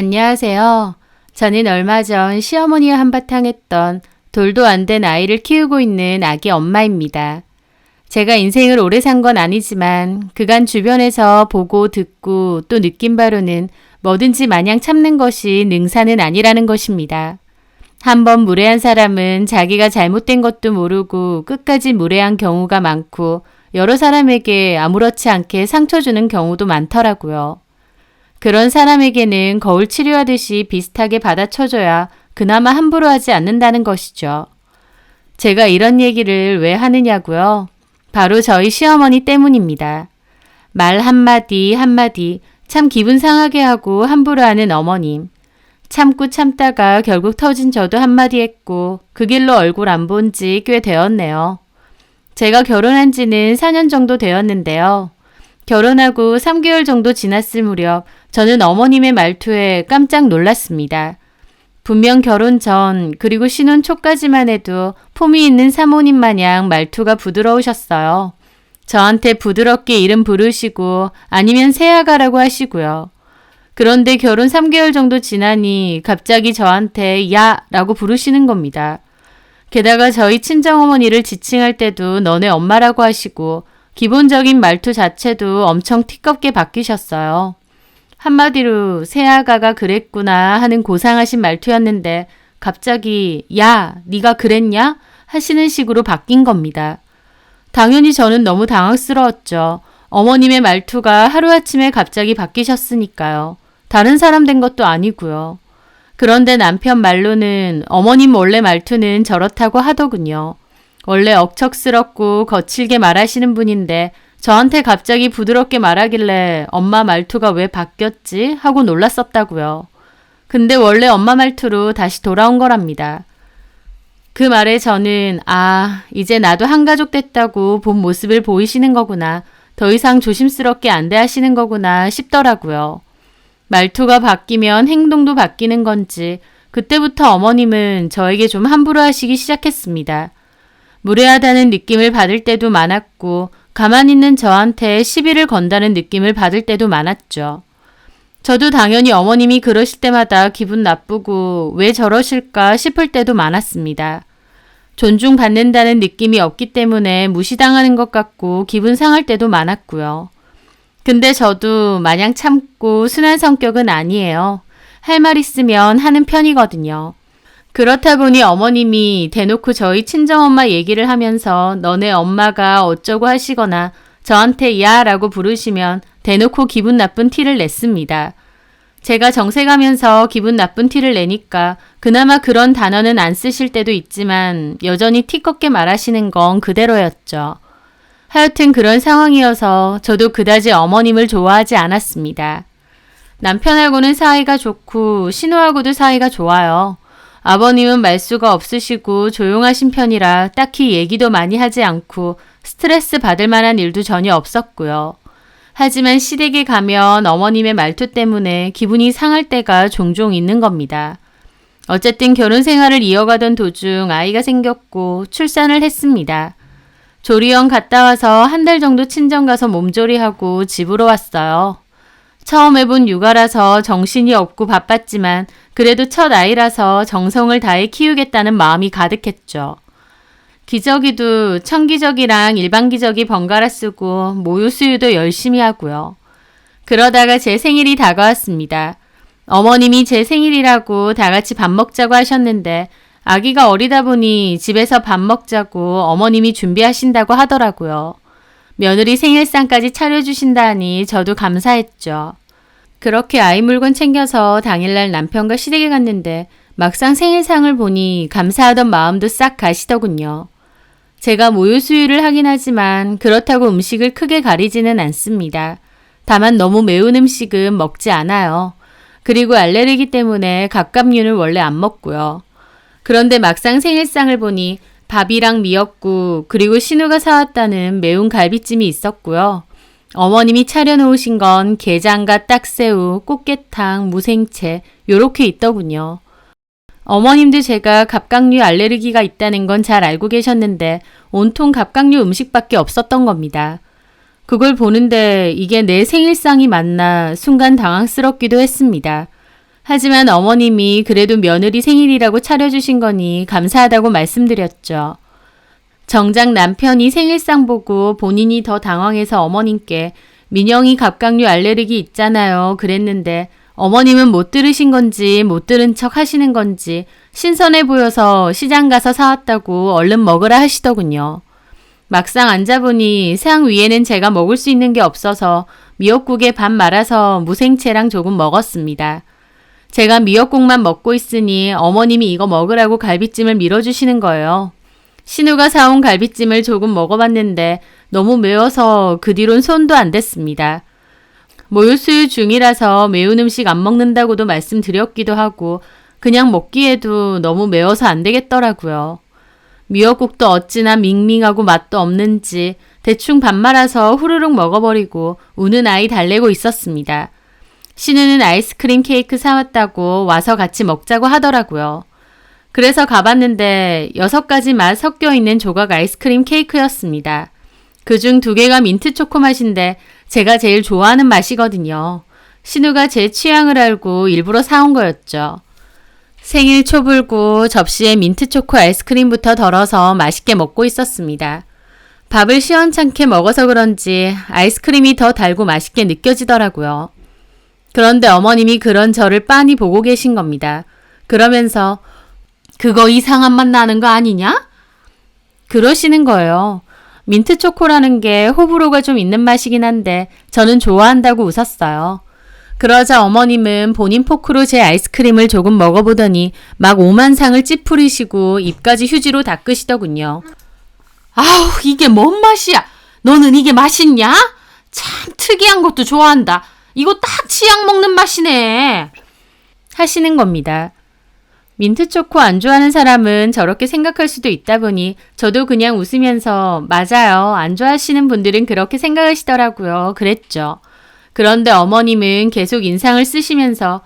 안녕하세요. 저는 얼마 전 시어머니와 한바탕 했던 돌도 안 된 아이를 키우고 있는 아기 엄마입니다. 제가 인생을 오래 산 건 아니지만 그간 주변에서 보고 듣고 또 느낀 바로는 뭐든지 마냥 참는 것이 능사는 아니라는 것입니다. 한번 무례한 사람은 자기가 잘못된 것도 모르고 끝까지 무례한 경우가 많고 여러 사람에게 아무렇지 않게 상처 주는 경우도 많더라고요. 그런 사람에게는 거울 치료하듯이 비슷하게 받아쳐줘야 그나마 함부로 하지 않는다는 것이죠. 제가 이런 얘기를 왜 하느냐고요? 바로 저희 시어머니 때문입니다. 말 한마디 한마디 참 기분 상하게 하고 함부로 하는 어머님. 참고 참다가 결국 터진 저도 한마디 했고 그 길로 얼굴 안 본 지 꽤 되었네요. 제가 결혼한 지는 4년 정도 되었는데요. 결혼하고 3개월 정도 지났을 무렵 저는 어머님의 말투에 깜짝 놀랐습니다. 분명 결혼 전 그리고 신혼 초까지만 해도 폼이 있는 사모님 마냥 말투가 부드러우셨어요. 저한테 부드럽게 이름 부르시고 아니면 새아가라고 하시고요. 그런데 결혼 3개월 정도 지나니 갑자기 저한테 야라고 부르시는 겁니다. 게다가 저희 친정어머니를 지칭할 때도 너네 엄마라고 하시고 기본적인 말투 자체도 엄청 티껍게 바뀌셨어요. 한마디로 새아가가 그랬구나 하는 고상하신 말투였는데 갑자기 야, 네가 그랬냐? 하시는 식으로 바뀐 겁니다. 당연히 저는 너무 당황스러웠죠. 어머님의 말투가 하루아침에 갑자기 바뀌셨으니까요. 다른 사람 된 것도 아니고요. 그런데 남편 말로는 어머님 원래 말투는 저렇다고 하더군요. 원래 억척스럽고 거칠게 말하시는 분인데 저한테 갑자기 부드럽게 말하길래 엄마 말투가 왜 바뀌었지? 하고 놀랐었다고요. 근데 원래 엄마 말투로 다시 돌아온 거랍니다. 그 말에 저는 이제 나도 한가족 됐다고 본 모습을 보이시는 거구나. 더 이상 조심스럽게 안 대하시는 거구나 싶더라고요. 말투가 바뀌면 행동도 바뀌는 건지 그때부터 어머님은 저에게 좀 함부로 하시기 시작했습니다. 무례하다는 느낌을 받을 때도 많았고 가만히 있는 저한테 시비를 건다는 느낌을 받을 때도 많았죠. 저도 당연히 어머님이 그러실 때마다 기분 나쁘고 왜 저러실까 싶을 때도 많았습니다. 존중받는다는 느낌이 없기 때문에 무시당하는 것 같고 기분 상할 때도 많았고요. 근데 저도 마냥 참고 순한 성격은 아니에요. 할 말 있으면 하는 편이거든요. 그렇다 보니 어머님이 대놓고 저희 친정엄마 얘기를 하면서 너네 엄마가 어쩌고 하시거나 저한테 야라고 부르시면 대놓고 기분 나쁜 티를 냈습니다. 제가 정색하면서 기분 나쁜 티를 내니까 그나마 그런 단어는 안 쓰실 때도 있지만 여전히 티껍게 말하시는 건 그대로였죠. 하여튼 그런 상황이어서 저도 그다지 어머님을 좋아하지 않았습니다. 남편하고는 사이가 좋고 신우하고도 사이가 좋아요. 아버님은 말수가 없으시고 조용하신 편이라 딱히 얘기도 많이 하지 않고 스트레스 받을 만한 일도 전혀 없었고요. 하지만 시댁에 가면 어머님의 말투 때문에 기분이 상할 때가 종종 있는 겁니다. 어쨌든 결혼 생활을 이어가던 도중 아이가 생겼고 출산을 했습니다. 조리원 갔다 와서 한 달 정도 친정 가서 몸조리하고 집으로 왔어요. 처음 해본 육아라서 정신이 없고 바빴지만 그래도 첫 아이라서 정성을 다해 키우겠다는 마음이 가득했죠. 기저귀도 천기저귀랑 일반기저귀 번갈아 쓰고 모유 수유도 열심히 하고요. 그러다가 제 생일이 다가왔습니다. 어머님이 제 생일이라고 다 같이 밥 먹자고 하셨는데 아기가 어리다 보니 집에서 밥 먹자고 어머님이 준비하신다고 하더라고요. 며느리 생일상까지 차려주신다니 저도 감사했죠. 그렇게 아이 물건 챙겨서 당일날 남편과 시댁에 갔는데 막상 생일상을 보니 감사하던 마음도 싹 가시더군요. 제가 모유 수유를 하긴 하지만 그렇다고 음식을 크게 가리지는 않습니다. 다만 너무 매운 음식은 먹지 않아요. 그리고 알레르기 때문에 갑각류는 원래 안 먹고요. 그런데 막상 생일상을 보니 밥이랑 미역국 그리고 신우가 사왔다는 매운 갈비찜이 있었고요. 어머님이 차려놓으신 건 게장과 딱새우, 꽃게탕, 무생채 요렇게 있더군요. 어머님도 제가 갑각류 알레르기가 있다는 건 잘 알고 계셨는데 온통 갑각류 음식밖에 없었던 겁니다. 그걸 보는데 이게 내 생일상이 맞나 순간 당황스럽기도 했습니다. 하지만 어머님이 그래도 며느리 생일이라고 차려주신 거니 감사하다고 말씀드렸죠. 정작 남편이 생일상 보고 본인이 더 당황해서 어머님께 민영이 갑각류 알레르기 있잖아요. 그랬는데 어머님은 못 들으신 건지 못 들은 척 하시는 건지 신선해 보여서 시장 가서 사왔다고 얼른 먹으라 하시더군요. 막상 앉아보니 상 위에는 제가 먹을 수 있는 게 없어서 미역국에 밥 말아서 무생채랑 조금 먹었습니다. 제가 미역국만 먹고 있으니 어머님이 이거 먹으라고 갈비찜을 밀어주시는 거예요. 신우가 사온 갈비찜을 조금 먹어봤는데 너무 매워서 그 뒤론 손도 안 댔습니다. 모유수유 중이라서 매운 음식 안 먹는다고도 말씀드렸기도 하고 그냥 먹기에도 너무 매워서 안 되겠더라고요. 미역국도 어찌나 밍밍하고 맛도 없는지 대충 밥 말아서 후루룩 먹어버리고 우는 아이 달래고 있었습니다. 신우는 아이스크림 케이크 사왔다고 와서 같이 먹자고 하더라고요. 그래서 가봤는데 6가지 맛 섞여 있는 조각 아이스크림 케이크였습니다. 그중 2개가 민트 초코 맛인데 제가 제일 좋아하는 맛이거든요. 신우가 제 취향을 알고 일부러 사온 거였죠. 생일 초불고 접시에 민트 초코 아이스크림부터 덜어서 맛있게 먹고 있었습니다. 밥을 시원찮게 먹어서 그런지 아이스크림이 더 달고 맛있게 느껴지더라고요. 그런데 어머님이 그런 저를 빤히 보고 계신 겁니다. 그러면서 그거 이상한 맛 나는 거 아니냐? 그러시는 거예요. 민트 초코라는 게 호불호가 좀 있는 맛이긴 한데 저는 좋아한다고 웃었어요. 그러자 어머님은 본인 포크로 제 아이스크림을 조금 먹어보더니 막 오만상을 찌푸리시고 입까지 휴지로 닦으시더군요. 아우, 이게 뭔 맛이야? 너는 이게 맛있냐? 참 특이한 것도 좋아한다. 이거 딱 치약 먹는 맛이네. 하시는 겁니다. 민트초코 안 좋아하는 사람은 저렇게 생각할 수도 있다 보니 저도 그냥 웃으면서 맞아요. 안 좋아하시는 분들은 그렇게 생각하시더라고요. 그랬죠. 그런데 어머님은 계속 인상을 쓰시면서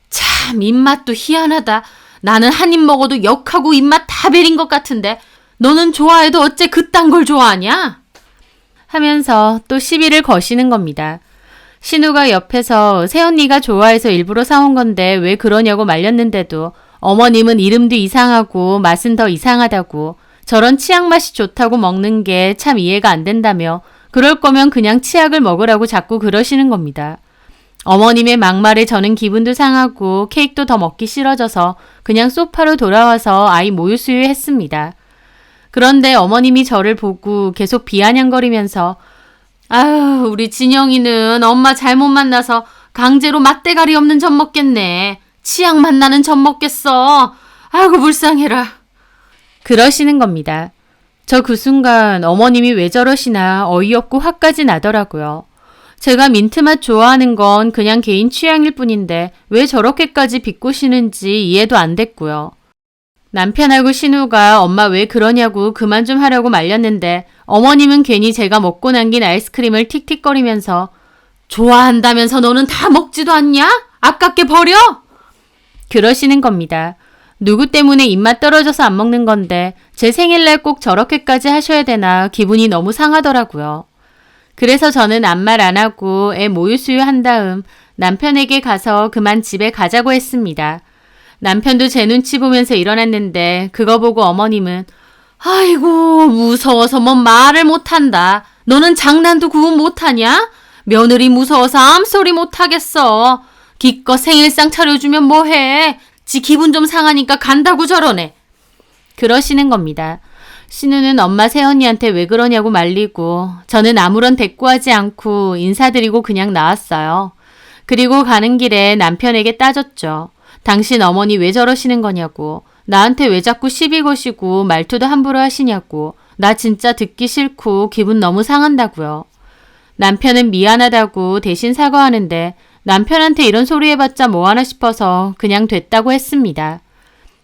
참 입맛도 희한하다. 나는 한 입 먹어도 역하고 입맛 다 베린 것 같은데 너는 좋아해도 어째 그딴 걸 좋아하냐? 하면서 또 시비를 거시는 겁니다. 신우가 옆에서 새언니가 좋아해서 일부러 사온 건데 왜 그러냐고 말렸는데도 어머님은 이름도 이상하고 맛은 더 이상하다고 저런 치약 맛이 좋다고 먹는 게 참 이해가 안 된다며 그럴 거면 그냥 치약을 먹으라고 자꾸 그러시는 겁니다. 어머님의 막말에 저는 기분도 상하고 케이크도 더 먹기 싫어져서 그냥 소파로 돌아와서 아이 모유수유 했습니다. 그런데 어머님이 저를 보고 계속 비아냥거리면서 아유, 우리 진영이는 엄마 잘못 만나서 강제로 맛대가리 없는 젖 먹겠네. 치약 맛 나는 젖 먹겠어. 아이고 불쌍해라. 그러시는 겁니다. 저 그 순간 어머님이 왜 저러시나 어이없고 화까지 나더라고요. 제가 민트맛 좋아하는 건 그냥 개인 취향일 뿐인데 왜 저렇게까지 비꼬시는지 이해도 안 됐고요. 남편하고 신우가 엄마 왜 그러냐고 그만 좀 하라고 말렸는데 어머님은 괜히 제가 먹고 남긴 아이스크림을 틱틱거리면서 좋아한다면서 너는 다 먹지도 않냐? 아깝게 버려? 그러시는 겁니다. 누구 때문에 입맛 떨어져서 안 먹는 건데 제 생일날 꼭 저렇게까지 하셔야 되나 기분이 너무 상하더라고요. 그래서 저는 아무 말 안 하고 애 모유수유 한 다음 남편에게 가서 그만 집에 가자고 했습니다. 남편도 제 눈치 보면서 일어났는데 그거 보고 어머님은 아이고 무서워서 뭐 말을 못한다. 너는 장난도 구분 못하냐? 며느리 무서워서 암소리 못하겠어. 기껏 생일상 차려주면 뭐해. 지 기분 좀 상하니까 간다고 저러네. 그러시는 겁니다. 신우는 엄마 새언니한테 왜 그러냐고 말리고 저는 아무런 대꾸하지 않고 인사드리고 그냥 나왔어요. 그리고 가는 길에 남편에게 따졌죠. 당신 어머니 왜 저러시는 거냐고. 나한테 왜 자꾸 시비 거시고 말투도 함부로 하시냐고. 나 진짜 듣기 싫고 기분 너무 상한다고요. 남편은 미안하다고 대신 사과하는데 남편한테 이런 소리 해봤자 뭐하나 싶어서 그냥 됐다고 했습니다.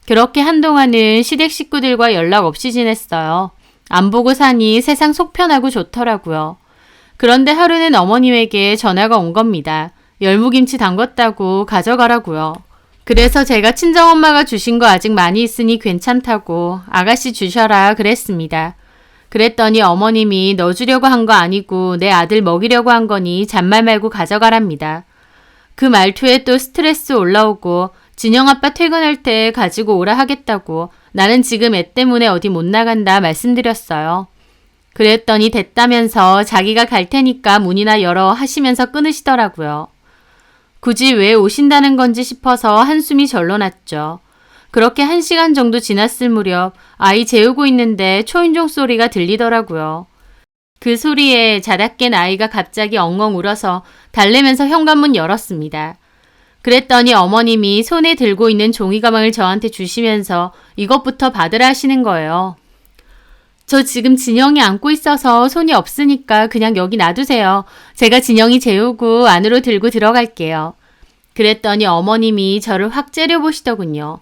그렇게 한동안은 시댁 식구들과 연락 없이 지냈어요. 안 보고 사니 세상 속 편하고 좋더라고요. 그런데 하루는 어머님에게 전화가 온 겁니다. 열무김치 담궜다고 가져가라고요. 그래서 제가 친정엄마가 주신 거 아직 많이 있으니 괜찮다고 아가씨 주셔라 그랬습니다. 그랬더니 어머님이 너 주려고 한 거 아니고 내 아들 먹이려고 한 거니 잔말 말고 가져가랍니다. 그 말투에 또 스트레스 올라오고 진영 아빠 퇴근할 때 가지고 오라 하겠다고 나는 지금 애 때문에 어디 못 나간다 말씀드렸어요. 그랬더니 됐다면서 자기가 갈 테니까 문이나 열어 하시면서 끊으시더라고요. 굳이 왜 오신다는 건지 싶어서 한숨이 절로 났죠. 그렇게 1시간 정도 지났을 무렵 아이 재우고 있는데 초인종 소리가 들리더라고요. 그 소리에 자다 깬 아이가 갑자기 엉엉 울어서 달래면서 현관문 열었습니다. 그랬더니 어머님이 손에 들고 있는 종이 가방을 저한테 주시면서 이것부터 받으라 하시는 거예요. 저 지금 진영이 안고 있어서 손이 없으니까 그냥 여기 놔두세요. 제가 진영이 재우고 안으로 들고 들어갈게요. 그랬더니 어머님이 저를 확 째려보시더군요.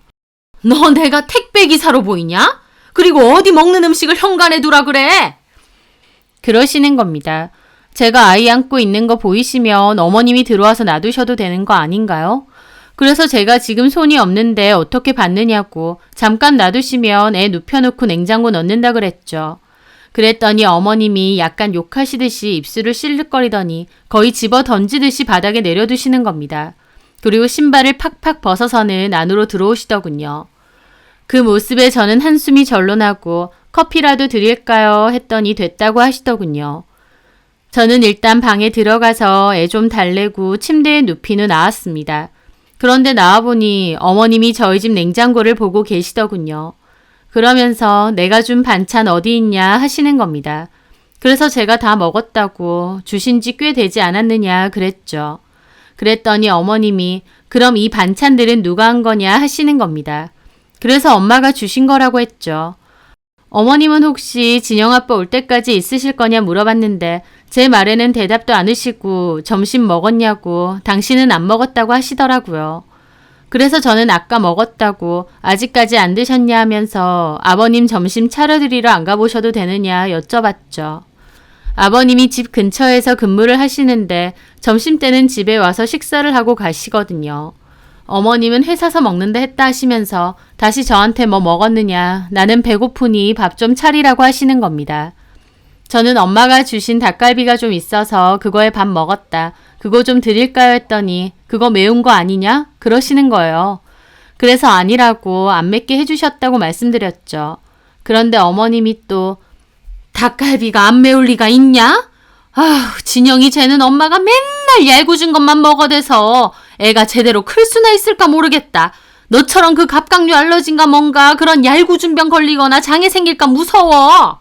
너 내가 택배기사로 보이냐? 그리고 어디 먹는 음식을 현관에 두라 그래? 그러시는 겁니다. 제가 아이 안고 있는 거 보이시면 어머님이 들어와서 놔두셔도 되는 거 아닌가요? 그래서 제가 지금 손이 없는데 어떻게 받느냐고 잠깐 놔두시면 애 눕혀놓고 냉장고 넣는다 그랬죠. 그랬더니 어머님이 약간 욕하시듯이 입술을 실룩거리더니 거의 집어 던지듯이 바닥에 내려두시는 겁니다. 그리고 신발을 팍팍 벗어서는 안으로 들어오시더군요. 그 모습에 저는 한숨이 절로 나고 커피라도 드릴까요? 했더니 됐다고 하시더군요. 저는 일단 방에 들어가서 애 좀 달래고 침대에 눕힌 후 나왔습니다. 그런데 나와보니 어머님이 저희 집 냉장고를 보고 계시더군요. 그러면서 내가 준 반찬 어디 있냐 하시는 겁니다. 그래서 제가 다 먹었다고 주신 지 꽤 되지 않았느냐 그랬죠. 그랬더니 어머님이 그럼 이 반찬들은 누가 한 거냐 하시는 겁니다. 그래서 엄마가 주신 거라고 했죠. 어머님은 혹시 진영 아빠 올 때까지 있으실 거냐 물어봤는데 제 말에는 대답도 않으시고 점심 먹었냐고 당신은 안 먹었다고 하시더라고요. 그래서 저는 아까 먹었다고 아직까지 안 드셨냐 하면서 아버님 점심 차려드리러 안 가보셔도 되느냐 여쭤봤죠. 아버님이 집 근처에서 근무를 하시는데 점심때는 집에 와서 식사를 하고 가시거든요. 어머님은 회사서 먹는다 했다 하시면서 다시 저한테 뭐 먹었느냐 나는 배고프니 밥 좀 차리라고 하시는 겁니다. 저는 엄마가 주신 닭갈비가 좀 있어서 그거에 밥 먹었다. 그거 좀 드릴까요 했더니 그거 매운 거 아니냐? 그러시는 거예요. 그래서 아니라고 안 맵게 해주셨다고 말씀드렸죠. 그런데 어머님이 또 닭갈비가 안 매울 리가 있냐? 아휴 진영이 쟤는 엄마가 맨날 얄궂은 것만 먹어대서 애가 제대로 클 수나 있을까 모르겠다. 너처럼 그 갑각류 알러진가 뭔가 그런 얄궂은 병 걸리거나 장애 생길까 무서워.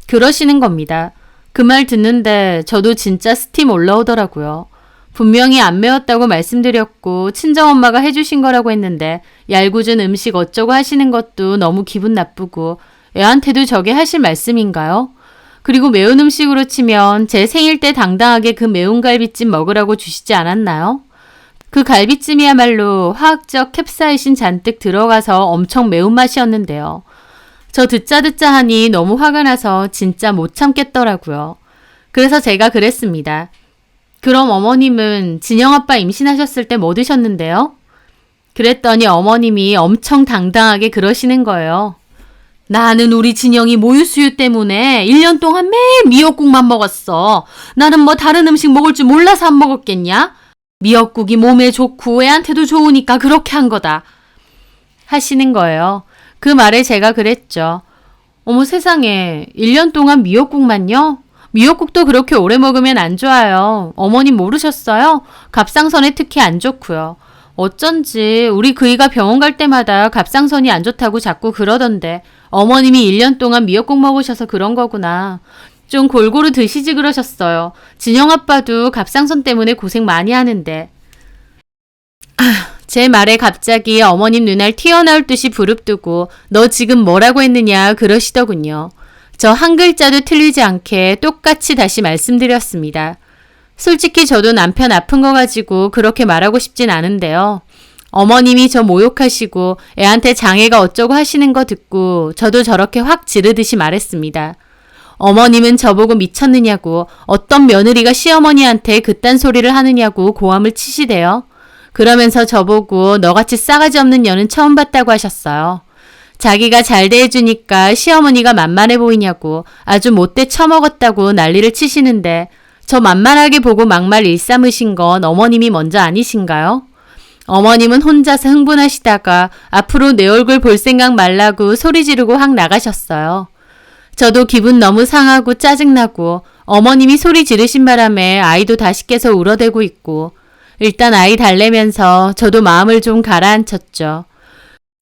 그러시는 겁니다. 그 말 듣는데 저도 진짜 스팀 올라오더라고요. 분명히 안 매웠다고 말씀드렸고 친정엄마가 해주신 거라고 했는데 얄궂은 음식 어쩌고 하시는 것도 너무 기분 나쁘고 애한테도 저게 하실 말씀인가요? 그리고 매운 음식으로 치면 제 생일 때 당당하게 그 매운 갈비찜 먹으라고 주시지 않았나요? 그 갈비찜이야말로 화학적 캡사이신 잔뜩 들어가서 엄청 매운맛이었는데요. 저 듣자 하니 너무 화가 나서 진짜 못 참겠더라고요. 그래서 제가 그랬습니다. 그럼 어머님은 진영 아빠 임신하셨을 때 뭐 드셨는데요? 그랬더니 어머님이 엄청 당당하게 그러시는 거예요. 나는 우리 진영이 모유수유 때문에 1년 동안 매일 미역국만 먹었어. 나는 뭐 다른 음식 먹을 줄 몰라서 안 먹었겠냐? 미역국이 몸에 좋고 애한테도 좋으니까 그렇게 한 거다. 하시는 거예요. 그 말에 제가 그랬죠. 어머 세상에 1년 동안 미역국만요? 미역국도 그렇게 오래 먹으면 안 좋아요. 어머님 모르셨어요? 갑상선에 특히 안 좋고요. 어쩐지 우리 그이가 병원 갈 때마다 갑상선이 안 좋다고 자꾸 그러던데 어머님이 1년 동안 미역국 먹으셔서 그런 거구나. 좀 골고루 드시지 그러셨어요. 진영 아빠도 갑상선 때문에 고생 많이 하는데. 제 말에 갑자기 어머님 눈알 튀어나올 듯이 부릅뜨고 너 지금 뭐라고 했느냐 그러시더군요. 저 한 글자도 틀리지 않게 똑같이 다시 말씀드렸습니다. 솔직히 저도 남편 아픈 거 가지고 그렇게 말하고 싶진 않은데요. 어머님이 저 모욕하시고 애한테 장애가 어쩌고 하시는 거 듣고 저도 저렇게 확 지르듯이 말했습니다. 어머님은 저보고 미쳤느냐고 어떤 며느리가 시어머니한테 그딴 소리를 하느냐고 고함을 치시대요. 그러면서 저보고 너같이 싸가지 없는 년은 처음 봤다고 하셨어요. 자기가 잘 대해주니까 시어머니가 만만해 보이냐고 아주 못돼 처먹었다고 난리를 치시는데 저 만만하게 보고 막말 일삼으신 건 어머님이 먼저 아니신가요? 어머님은 혼자서 흥분하시다가 앞으로 내 얼굴 볼 생각 말라고 소리 지르고 확 나가셨어요. 저도 기분 너무 상하고 짜증나고 어머님이 소리 지르신 바람에 아이도 다시 깨서 울어대고 있고 일단 아이 달래면서 저도 마음을 좀 가라앉혔죠.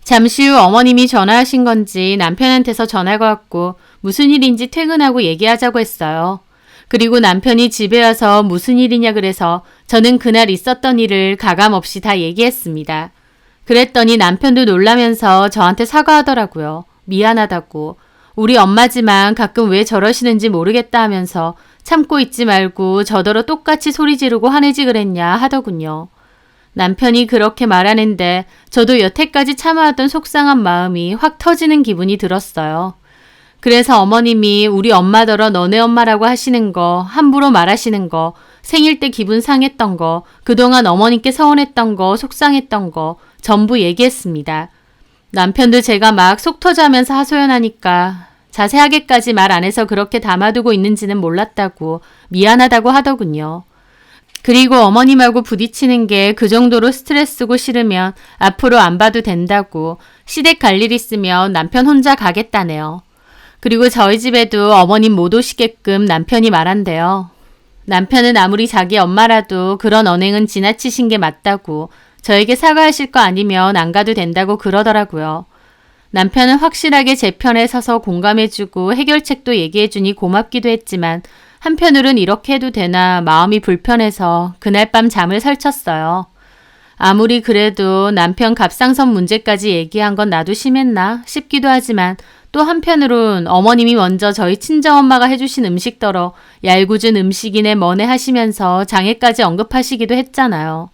잠시 후 어머님이 전화하신 건지 남편한테서 전화가 왔고 무슨 일인지 퇴근하고 얘기하자고 했어요. 그리고 남편이 집에 와서 무슨 일이냐 그래서 저는 그날 있었던 일을 가감없이 다 얘기했습니다. 그랬더니 남편도 놀라면서 저한테 사과하더라고요. 미안하다고. 우리 엄마지만 가끔 왜 저러시는지 모르겠다 하면서 참고 있지 말고 저더러 똑같이 소리 지르고 화내지 그랬냐 하더군요. 남편이 그렇게 말하는데 저도 여태까지 참아왔던 속상한 마음이 확 터지는 기분이 들었어요. 그래서 어머님이 우리 엄마더러 너네 엄마라고 하시는 거, 함부로 말하시는 거, 생일 때 기분 상했던 거, 그동안 어머님께 서운했던 거, 속상했던 거 전부 얘기했습니다. 남편도 제가 막 속 터져하면서 하소연하니까 자세하게까지 말 안 해서 그렇게 담아두고 있는지는 몰랐다고 미안하다고 하더군요. 그리고 어머님하고 부딪히는 게 그 정도로 스트레스고 싫으면 앞으로 안 봐도 된다고 시댁 갈 일 있으면 남편 혼자 가겠다네요. 그리고 저희 집에도 어머님 못 오시게끔 남편이 말한대요. 남편은 아무리 자기 엄마라도 그런 언행은 지나치신 게 맞다고 저에게 사과하실 거 아니면 안 가도 된다고 그러더라고요. 남편은 확실하게 제 편에 서서 공감해주고 해결책도 얘기해주니 고맙기도 했지만 한편으론 이렇게 해도 되나 마음이 불편해서 그날 밤 잠을 설쳤어요. 아무리 그래도 남편 갑상선 문제까지 얘기한 건 나도 심했나 싶기도 하지만 또 한편으론 어머님이 먼저 저희 친정엄마가 해주신 음식더러 얄궂은 음식이네 뭐네 하시면서 장애까지 언급하시기도 했잖아요.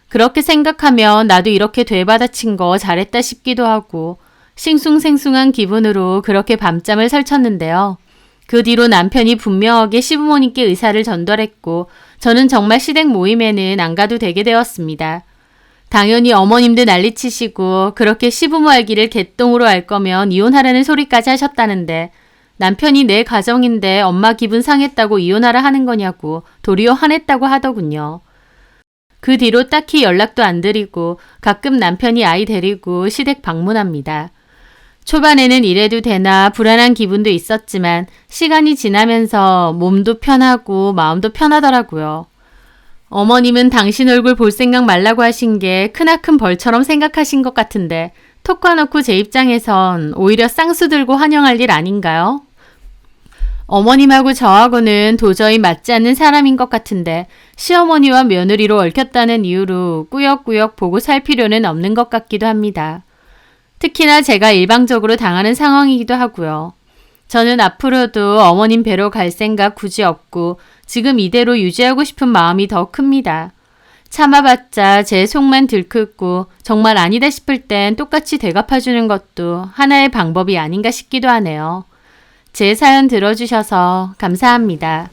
그렇게 생각하면 나도 이렇게 되받아친 거 잘했다 싶기도 하고 싱숭생숭한 기분으로 그렇게 밤잠을 설쳤는데요. 그 뒤로 남편이 분명하게 시부모님께 의사를 전달했고 저는 정말 시댁 모임에는 안 가도 되게 되었습니다. 당연히 어머님도 난리치시고 그렇게 시부모 알기를 개똥으로 알 거면 이혼하라는 소리까지 하셨다는데 남편이 내 가정인데 엄마 기분 상했다고 이혼하라 하는 거냐고 도리어 화냈다고 하더군요. 그 뒤로 딱히 연락도 안 드리고 가끔 남편이 아이 데리고 시댁 방문합니다. 초반에는 이래도 되나 불안한 기분도 있었지만 시간이 지나면서 몸도 편하고 마음도 편하더라고요. 어머님은 당신 얼굴 볼 생각 말라고 하신 게 크나큰 벌처럼 생각하신 것 같은데 톡 까놓고 제 입장에선 오히려 쌍수 들고 환영할 일 아닌가요? 어머님하고 저하고는 도저히 맞지 않는 사람인 것 같은데 시어머니와 며느리로 얽혔다는 이유로 꾸역꾸역 보고 살 필요는 없는 것 같기도 합니다. 특히나 제가 일방적으로 당하는 상황이기도 하고요. 저는 앞으로도 어머님 뵈러 갈 생각 굳이 없고 지금 이대로 유지하고 싶은 마음이 더 큽니다. 참아봤자 제 속만 들끓고 정말 아니다 싶을 땐 똑같이 되갚아주는 것도 하나의 방법이 아닌가 싶기도 하네요. 제 사연 들어주셔서 감사합니다.